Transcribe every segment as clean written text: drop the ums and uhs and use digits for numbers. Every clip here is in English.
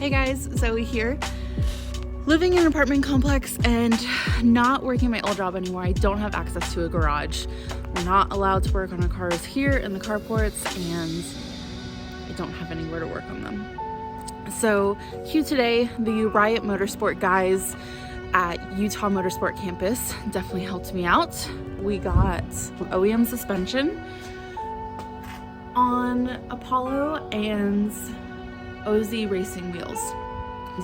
Hey guys, Zoe here. Living in an apartment complex and not working my old job anymore. I don't have access to a garage. We're not allowed to work on our cars here in the carports, and I don't have anywhere to work on them. So cue today, the Riot Motorsport guys at Utah Motorsport campus definitely helped me out. We got OEM suspension on Apollo and OZ racing wheels.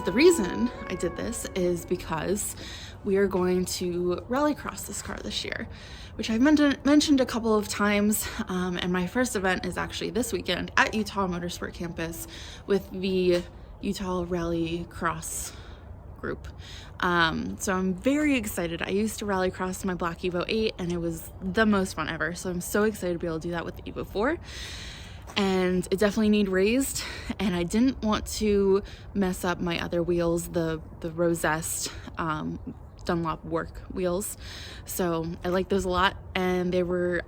The reason I did this is because we are going to rallycross this car this year, which I've mentioned a couple of times, and my first event is actually this weekend at Utah Motorsport campus with the Utah Rallycross group. So I'm very excited. I used to rallycross my black Evo 8 and it was the most fun ever, so I'm so excited to be able to do that with the Evo 4. And it definitely need raised, and I didn't want to mess up my other wheels, the Rosest Dunlop work wheels. So I like those a lot, and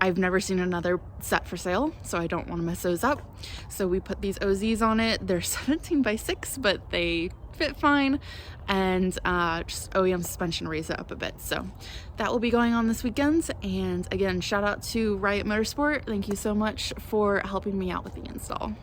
I've never seen another set for sale, so I don't want to mess those up. So we put these OZs on it. They're 17x6, but they fit fine, and just OEM suspension raise it up a bit. So that will be going on this weekend. And again, shout out to Riot Motorsport. Thank you so much for helping me out with the install.